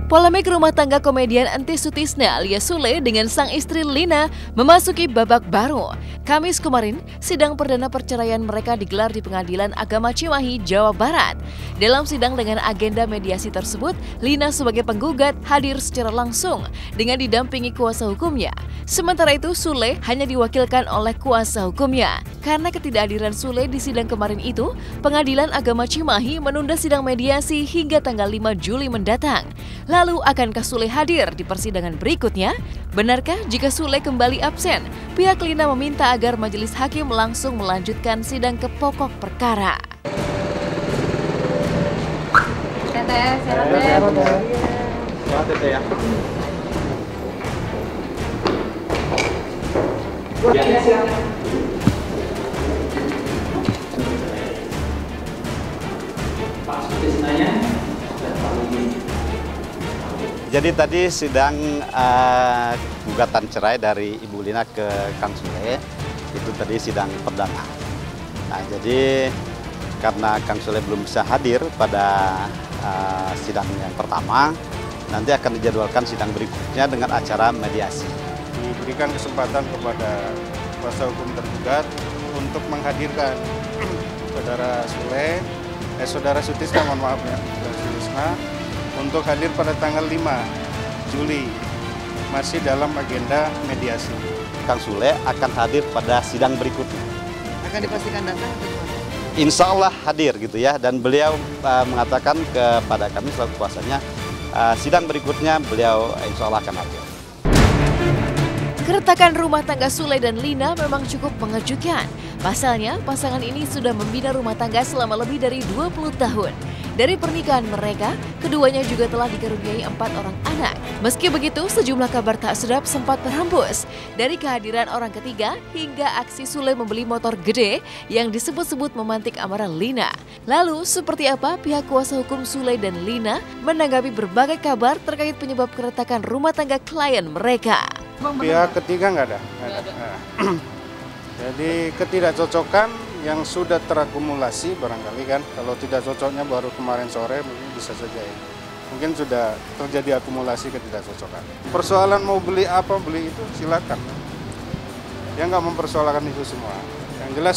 Polemik rumah tangga komedian Entis Sutisna alias Sule dengan sang istri Lina memasuki babak baru. Kamis kemarin, sidang perdana perceraian mereka digelar di Pengadilan Agama Cimahi, Jawa Barat. Dalam sidang dengan agenda mediasi tersebut, Lina sebagai penggugat hadir secara langsung dengan didampingi kuasa hukumnya. Sementara itu, Sule hanya diwakilkan oleh kuasa hukumnya. Karena ketidakhadiran Sule di sidang kemarin itu, Pengadilan Agama Cimahi menunda sidang mediasi hingga tanggal 5 Juli mendatang. Lalu akankah Sule hadir di persidangan berikutnya? Benarkah jika Sule kembali absen? Pihak Lina meminta agar majelis hakim langsung melanjutkan sidang ke pokok perkara. Jadi tadi sidang gugatan cerai dari Ibu Lina ke Kang Sule, itu tadi sidang perdana. Nah, jadi karena Kang Sule belum bisa hadir pada sidang yang pertama, nanti akan dijadwalkan sidang berikutnya dengan acara mediasi. Diberikan kesempatan kepada kuasa hukum tergugat untuk menghadirkan saudara Sutisna, mohon maaf ya, saudara Sutisna, untuk hadir pada tanggal 5 Juli, masih dalam agenda mediasi. Kang Sule akan hadir pada sidang berikutnya. Akan dipastikan datang? Insya Allah hadir gitu ya, dan beliau mengatakan kepada kami selaku kuasanya, sidang berikutnya beliau insya Allah akan hadir. Keretakan rumah tangga Sule dan Lina memang cukup mengejutkan. Pasalnya, pasangan ini sudah membina rumah tangga selama lebih dari 20 tahun. Dari pernikahan mereka, keduanya juga telah dikaruniai 4 orang anak. Meski begitu, sejumlah kabar tak sedap sempat terhembus. Dari kehadiran orang ketiga hingga aksi Sule membeli motor gede yang disebut-sebut memantik amarah Lina. Lalu, seperti apa pihak kuasa hukum Sule dan Lina menanggapi berbagai kabar terkait penyebab keretakan rumah tangga klien mereka? Pihak ketiga nggak ada. Jadi ketidakcocokan yang sudah terakumulasi barangkali kan, kalau tidak cocoknya baru kemarin sore mungkin bisa saja ya. Mungkin sudah terjadi akumulasi ketidakcocokan. Persoalan mau beli apa, beli itu silakan. Dia nggak mempersoalkan itu semua. Yang jelas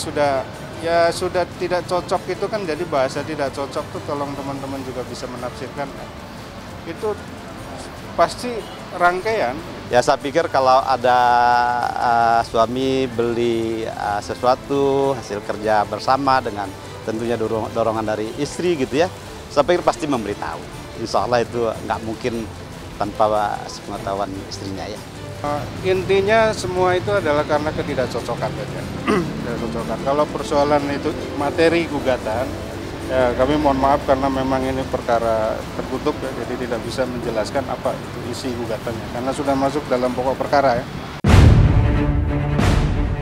sudah tidak cocok itu kan, jadi bahasa tidak cocok tuh tolong teman-teman juga bisa menafsirkan kan. Itu pasti rangkaian. Ya saya pikir kalau ada suami beli sesuatu hasil kerja bersama dengan tentunya dorongan dari istri gitu ya, saya pikir pasti memberitahu. Insya Allah itu nggak mungkin tanpa sepengetahuan istrinya ya. Intinya semua itu adalah karena ketidakcocokan saja. Ketidakcocokan. Kalau persoalan itu materi gugatan, ya kami mohon maaf karena memang ini perkara tertutup ya, jadi tidak bisa menjelaskan apa itu isi gugatannya karena sudah masuk dalam pokok perkara ya.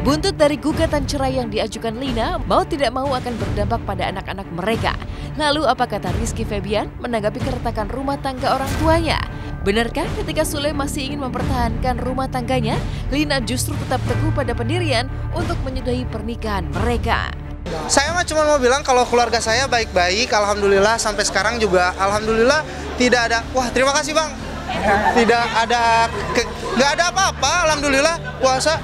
Buntut dari gugatan cerai yang diajukan Lina, mau tidak mau akan berdampak pada anak-anak mereka. Lalu apa kata Rizky Febian menanggapi keretakan rumah tangga orang tuanya? Benarkah ketika Sule masih ingin mempertahankan rumah tangganya, Lina justru tetap teguh pada pendirian untuk menyudahi pernikahan mereka? Saya mah cuma mau bilang kalau keluarga saya baik-baik, alhamdulillah sampai sekarang juga alhamdulillah tidak ada. Wah, terima kasih Bang. Nggak ada apa-apa, alhamdulillah puasa.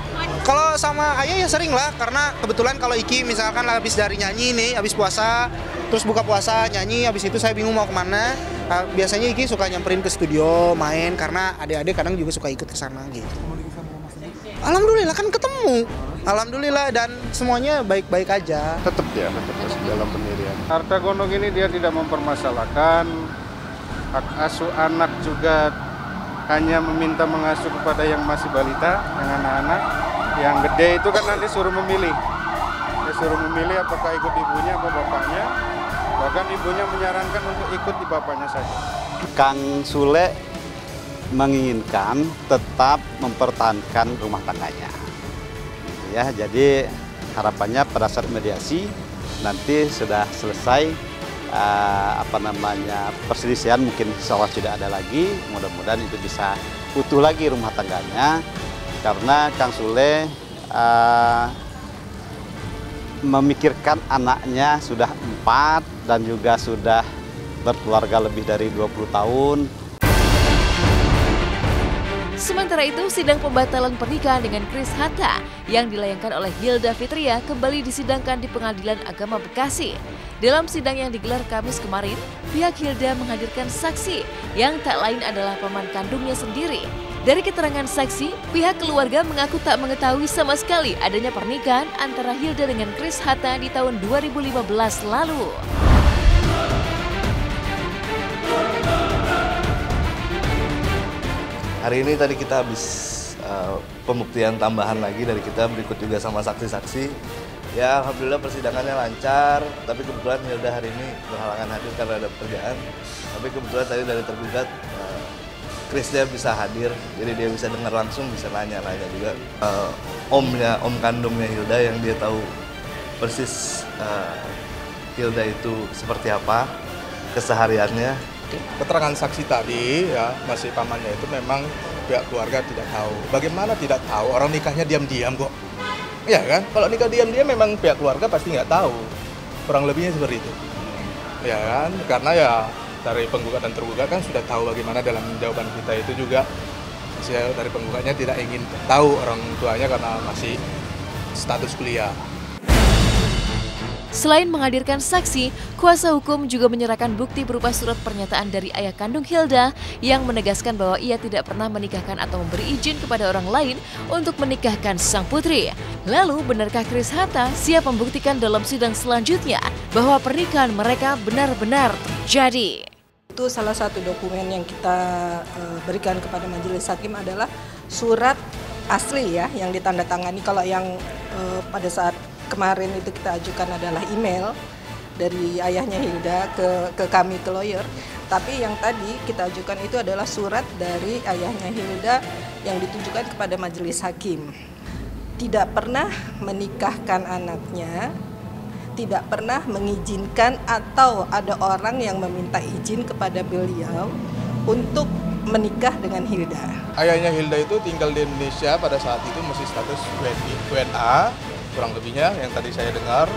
Kalau sama ayah ya sering lah, karena kebetulan kalau Iki misalkan habis dari nyanyi nih, habis puasa, terus buka puasa nyanyi, habis itu saya bingung mau kemana. Biasanya Iki suka nyamperin ke studio main karena adik-adik kadang juga suka ikut ke sana gitu. Alhamdulillah kan ketemu. Alhamdulillah dan semuanya baik-baik aja. Tetap masih dalam pendirian. Harta gondok ini dia tidak mempermasalahkan, hak asuh anak juga hanya meminta mengasuh kepada yang masih balita, yang anak-anak. Yang gede itu kan nanti suruh memilih. Dia suruh memilih apakah ikut ibunya atau bapaknya. Bahkan ibunya menyarankan untuk ikut di bapaknya saja. Kang Sule menginginkan tetap mempertahankan rumah tangganya. Ya, jadi harapannya pada saat mediasi nanti sudah selesai perselisihan, mungkin insya Allah tidak ada lagi. Mudah-mudahan itu bisa utuh lagi rumah tangganya, karena Kang Sule memikirkan anaknya sudah 4 dan juga sudah berkeluarga lebih dari 20 tahun. Sementara itu, sidang pembatalan pernikahan dengan Chris Hatta yang dilayangkan oleh Hilda Fitria kembali disidangkan di Pengadilan Agama Bekasi. Dalam sidang yang digelar Kamis kemarin, pihak Hilda menghadirkan saksi yang tak lain adalah paman kandungnya sendiri. Dari keterangan saksi, pihak keluarga mengaku tak mengetahui sama sekali adanya pernikahan antara Hilda dengan Chris Hatta di tahun 2015 lalu. Hari ini tadi kita habis pembuktian tambahan lagi dari kita, berikut juga sama saksi-saksi. Ya alhamdulillah persidangannya lancar, tapi kebetulan Hilda hari ini berhalangan hadir karena ada pekerjaan. Tapi kebetulan tadi dari tergugat, Chris dia bisa hadir, jadi dia bisa dengar langsung, bisa nanya-nanya juga. Om kandungnya Hilda yang dia tahu persis Hilda itu seperti apa, kesehariannya. Keterangan saksi tadi ya masih pamannya itu memang pihak keluarga tidak tahu. Bagaimana tidak tahu? Orang nikahnya diam-diam kok. Ya kan? Kalau nikah diam-diam memang pihak keluarga pasti nggak tahu. Kurang lebihnya seperti itu. Ya kan? Karena ya dari penggugat dan tergugat kan sudah tahu bagaimana dalam jawaban kita itu juga dari penggugatnya tidak ingin tahu orang tuanya karena masih status kuliah. Selain menghadirkan saksi, kuasa hukum juga menyerahkan bukti berupa surat pernyataan dari ayah kandung Hilda yang menegaskan bahwa ia tidak pernah menikahkan atau memberi izin kepada orang lain untuk menikahkan sang putri. Lalu, benarkah Chris Hatta siap membuktikan dalam sidang selanjutnya bahwa pernikahan mereka benar-benar terjadi? Itu salah satu dokumen yang kita berikan kepada majelis hakim adalah surat asli ya yang ditandatangani. Kalau yang pada saat kemarin itu kita ajukan adalah email dari ayahnya Hilda ke kami, ke lawyer. Tapi yang tadi kita ajukan itu adalah surat dari ayahnya Hilda yang ditujukan kepada majelis hakim. Tidak pernah menikahkan anaknya, tidak pernah mengizinkan atau ada orang yang meminta izin kepada beliau untuk menikah dengan Hilda. Ayahnya Hilda itu tinggal di Indonesia pada saat itu masih status WNA. Kurang lebihnya yang tadi saya dengar,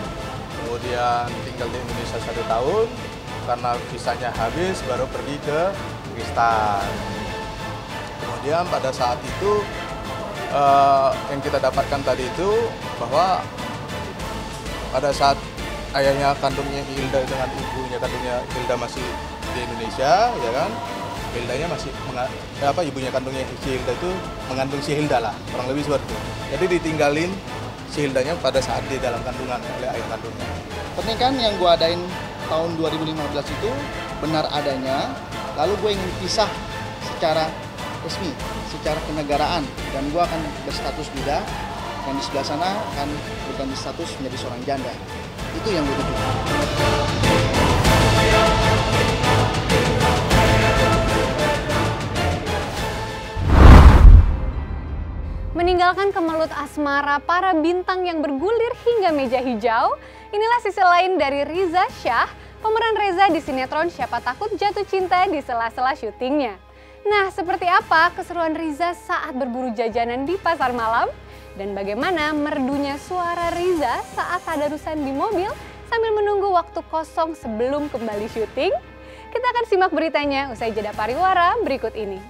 kemudian tinggal di Indonesia 1 tahun, karena visanya habis baru pergi ke Pakistan. Kemudian pada saat itu yang kita dapatkan tadi itu bahwa pada saat ayahnya kandungnya Hilda dengan ibunya kandungnya Hilda masih di Indonesia, ya kan, Hildanya masih ibunya kandungnya si Hilda itu mengandung si Hilda lah, kurang lebih seperti itu. Jadi ditinggalin si Hildanya pada saat di dalam kandungan oleh ayah kandungnya. Pernikahan yang gue adain tahun 2015 itu benar adanya, lalu gue ingin pisah secara resmi, secara kenegaraan, dan gue akan berstatus duda, dan di sebelah sana akan berganti status menjadi seorang janda. Itu yang gue tuju. Meninggalkan kemelut asmara para bintang yang bergulir hingga meja hijau, inilah sisi lain dari Riza Shah, pemeran Reza di sinetron Siapa Takut Jatuh Cinta di sela-sela syutingnya. Nah, seperti apa keseruan Riza saat berburu jajanan di pasar malam? Dan bagaimana merdunya suara Riza saat tadarusan di mobil sambil menunggu waktu kosong sebelum kembali syuting? Kita akan simak beritanya usai jeda pariwara berikut ini.